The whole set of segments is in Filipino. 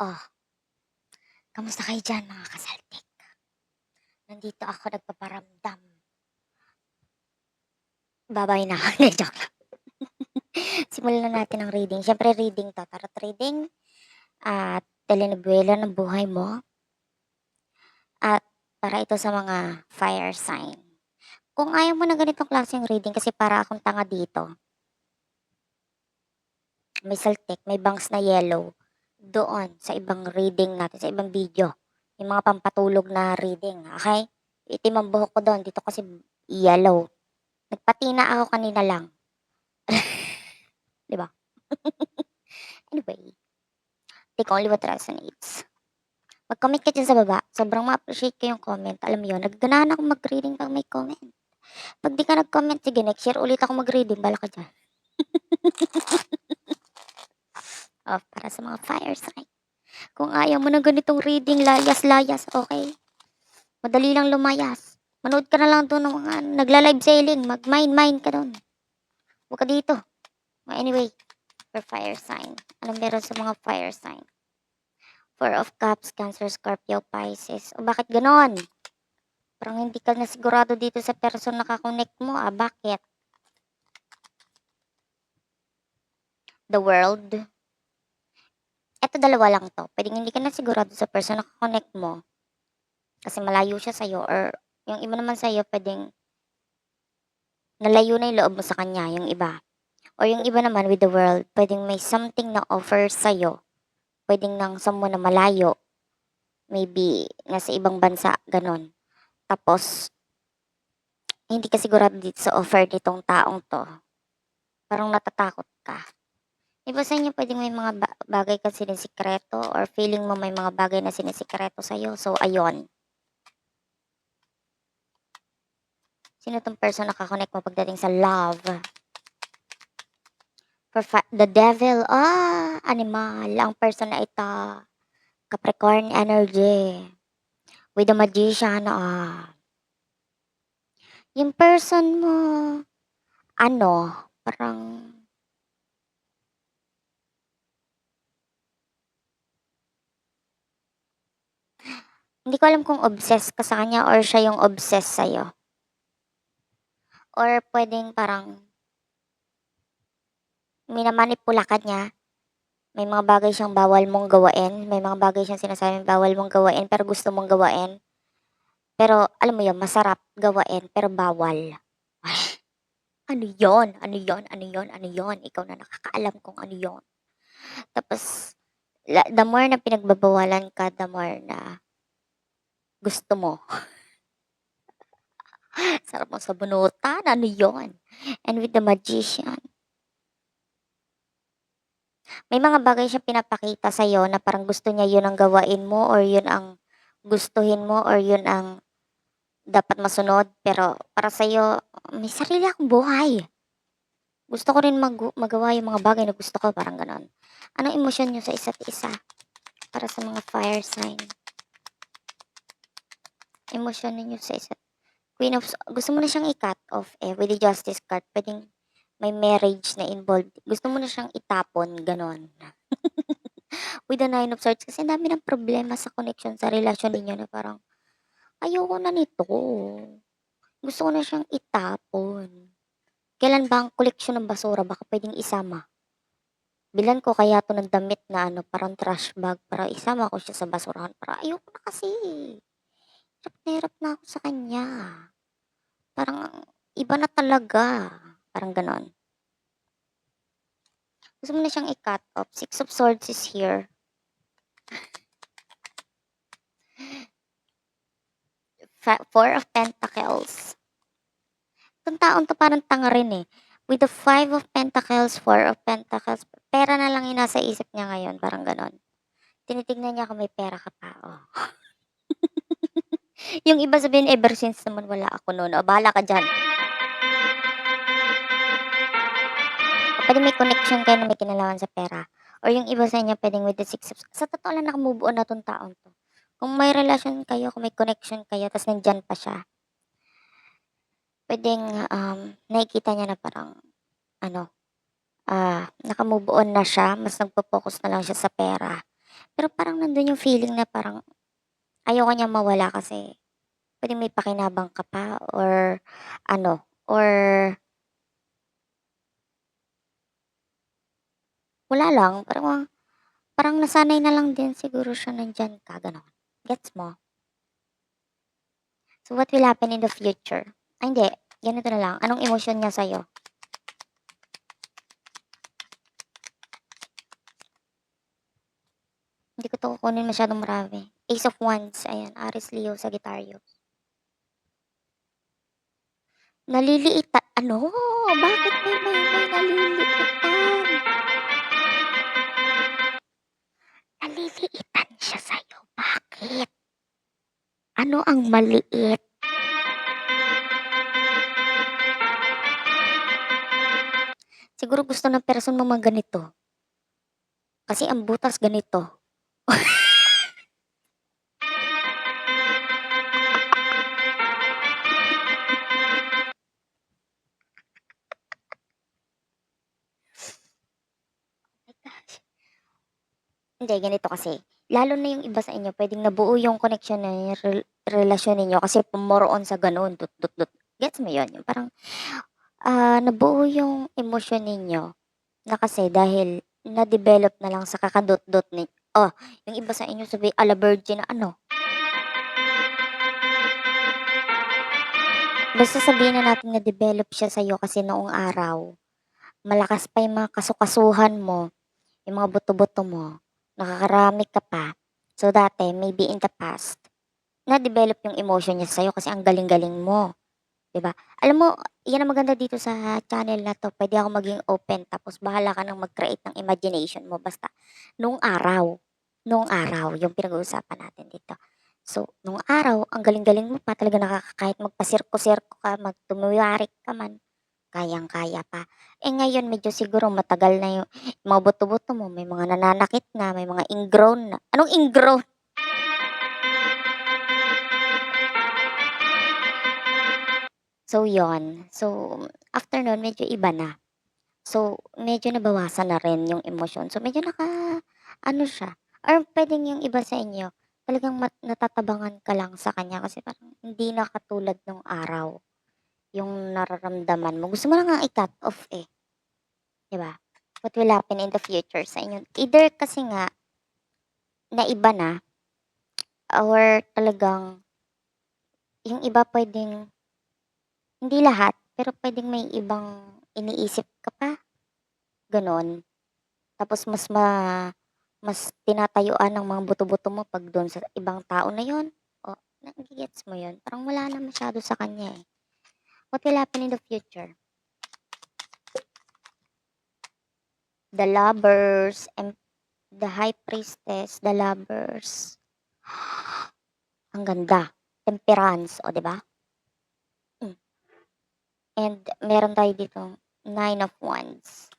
Oh, kamusta kayo diyan mga kasaltik? Nandito ako nagpaparamdam. Babay na ako, hindi, joke lang. Simulan na natin ang reading. Siyempre reading 'to, tarot reading at telenovela ng buhay mo at para ito sa mga fire sign. Kung ayaw mo ng ganitong klaseng reading kasi para akong tanga dito, may saltik, may bangs na yellow, doon sa ibang reading natin, sa ibang video. Yung mga pampatulog na reading, okay? Itim ang buhok ko doon, dito kasi yellow. Nagpatina ako kanina lang. 'Di ba? Anyway, take only what resonates. Mag-comment ka dyan sa baba. Sobrang ma-appreciate ko yung comment. Alam mo yun, nagganahan ako mag-reading pag may comment. Pag di ka nag-comment, sige, next year ulit ako mag-reading. Bala ka dyan. Oh, para sa mga fire sign. Kung ayaw mo ng ganitong reading, layas-layas, okay? Madali lang lumayas. Manood ka na lang doon ng mga nagla-live selling. Mag-mine ka doon. Huwag ka dito. Anyway, for fire sign. Anong meron sa mga fire sign? Four of Cups, Cancer, Scorpio, Pisces. O bakit ganon? Parang hindi ka na sigurado dito sa person na kakonect mo. Bakit? The World. Eto dalawa lang to. Pwedeng hindi ka na sigurado sa person na kakonect mo. Kasi malayo siya sa'yo. Or yung iba naman sa'yo, pwedeng nalayo na yung loob mo sa kanya, yung iba. Or yung iba naman with the world, pwedeng may something na offer sa'yo. Pwedeng nang someone na malayo. Maybe nasa ibang bansa, ganon. Tapos, hindi ka sigurado dito sa offer nitong taong to. Parang natatakot ka. Iba sa inyo pwedeng may mga bagay kang sinisikreto or feeling mo may mga bagay na sinisikreto sa'yo. So, ayun. Sino tong person na kakonect mo pagdating sa love? The devil, animal. Ang person na ito, Capricorn energy. With the magician, Yung person mo, parang, hindi ko alam kung obsessed ka sa kanya or siya yung obsessed sa'yo. Or pwedeng parang, minamanipula ka niya. May mga bagay siyang bawal mong gawain. May mga bagay siyang sinasabing bawal mong gawain pero gusto mong gawain. Pero alam mo yun, masarap gawain pero bawal. Ay, ano yon? Ano yon? Ano yon? Ano yon? Ikaw na nakakaalam kung ano yon. Tapos, the more na pinagbabawalan ka, the more na gusto mo. Sarap mo sa bunutan. Ano yon? And with the magician, may mga bagay siyang pinapakita sa'yo na parang gusto niya yun ang gawain mo or yun ang gustuhin mo or yun ang dapat masunod. Pero para sa'yo, may sarili akong buhay. Gusto ko rin magawa yung mga bagay na gusto ko, parang ganon. Anong emosyon nyo sa isa't isa? Para sa mga fire sign. Emosyon ninyo sa isa't Queen of, gusto mo na siyang i-cut off with the Justice card. Pwedeng may marriage na involved. Gusto mo na siyang itapon, ganon. With the Nine of Swords, kasi dami ng problema sa connection sa relasyon ninyo na parang, ayoko na nito. Gusto ko na siyang itapon. Kailan ba ang koleksyon ng basura? Baka pwedeng isama. Bilan ko kaya to ng damit na parang trash bag para isama ko siya sa basurahan. Para ayoko na kasi. Hirap na hirap na ako sa kanya. Parang iba na talaga. Parang ganon. Gusto mo na siyang i-cut off. Six of Swords is here. Four of Pentacles. Itong taon to parang tanga rin eh. With the Five of Pentacles, Four of Pentacles, pera na lang yung nasa isip niya ngayon. Parang ganon. Tinitignan niya kung may pera ka pa. Yung iba sabihin, ever since naman wala ako noon. O, bahala ka dyan. O, pwede may connection kayo na may kinalaman sa pera. Or yung iba sa inyo, pwedeng with the Six of... Sa totoo lang, nakamove on na tong taon to. Kung may relasyon kayo, kung may connection kayo, tapos nandyan pa siya, pwedeng nakikita niya na parang, nakamove on na siya, mas nagpo-focus na lang siya sa pera. Pero parang nandun yung feeling na parang ayoko niyang mawala kasi puwedeng may pakinabang ka pa or ano, or wala lang parang parang nasanay na lang din siguro siya nandiyan ka, gano'n. Gets mo? So, what will happen in the future? Ay hindi, ganito na lang, anong emosyon niya sa'yo? Hindi ko 'to kukunin masyadong marami. Ace of Wands, ayan, Aries, Leo, Sagittarius. Ano? Bakit may naliliitan? Naliliitan siya sa'yo, bakit? Ano ang maliit? Siguro gusto ng person mo ganito, kasi ang butas ganito. My gosh. Hindi, ganito kasi, lalo na yung iba sa inyo puwedeng nabuo yung connection na yung relasyon ninyo kasi more on sa gano'n, dot, dot, dot. Gets mo 'yun? Yung parang, nabuo yung emosyon ninyo na kasi dahil na-develop na lang sa kakadot-dot yung iba sa inyo sabi ala virgin na ano. Basta sabihin na natin na-develop siya sa'yo kasi noong araw, malakas pa yung mga kasukasuhan mo, yung mga buto-buto mo, nakakarami ka pa. So, dati maybe in the past, na-develop yung emotion niya sa'yo kasi ang galing-galing mo, 'di ba? Alam mo, 'yan ang maganda dito sa channel na 'to, puwede ako maging open tapos bahala ka ng mag-create ng imagination mo basta nung araw, nung araw yung pinag-uusapan natin dito. So, nung araw ang galing-galing mo pa talaga kahit magpasirko-sirko ka, ka man, kayang-kaya pa. Eh, ngayon medyo siguro matagal na yung mga buto-buto mo, may mga nananakit na, may mga ingrown na. Anong ingrown? So, yon. So, after nun medyo iba na. So, medyo nabawasan na rin yung emosyon. So, medyo ano siya or puwedeng yung iba sa inyo talagang natatabangan ka lang sa kanya kasi parang hindi na katulad nung araw yung nararamdaman mo. Gusto mo na ngang i-cut off, eh, 'di ba? What will happen in the future sa inyo? Either kasi nga naiba na or talagang yung iba puwedeng hindi lahat, pero puwedeng may ibang iniisip ka pa, gano'n. Tapos mas tinatayuan ng mga buto-buto mo 'pag do'n sa ibang tao na 'yun. Oh, nage-gets mo 'yun? Parang wala na masyado sa kanya, eh. What will happen in the future? The Lovers and the High Priestess, the Lovers. Ang ganda. Temperance, oh, 'di ba? Hmm, and meron tayo ditong Nine of Wands.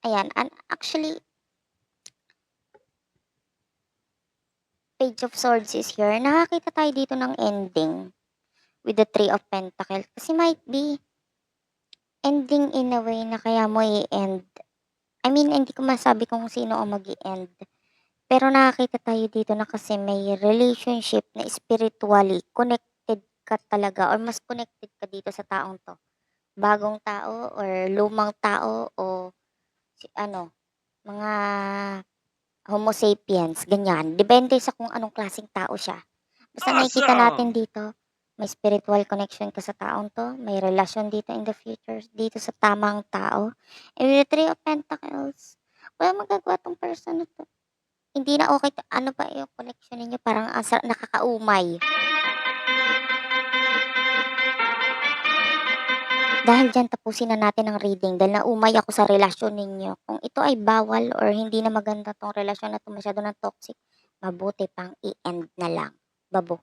Ayan, actually, Page of Swords is here. Nakakita tayo dito ng ending with the Three of Pentacles. Kasi might be ending in a way na kaya mo i-end. I mean, hindi ko masabi kung sino ang mag end. Pero nakakita tayo dito na kasi may relationship na spiritually connected ka talaga or mas connected ka dito sa taong to. Bagong tao or lumang tao o mga Homo sapiens, ganyan. Depende sa kung anong klaseng tao siya. Basta nakikita natin dito, may spiritual connection ka sa taong 'to, may relasyon dito in the future, dito sa tamang tao. And with the Three of Pentacles, walang magagawa 'tong person na 'to. Hindi na okey ano pa yung connection ninyo parang nakakaumay. Dahil diyan tapusin na natin ang reading dahil naumay ako sa relasyon ninyo. Kung ito ay bawal or hindi na maganda 'tong relasyon na 'to, masyado ng toxic, mabuti pang i-end na lang. Babo.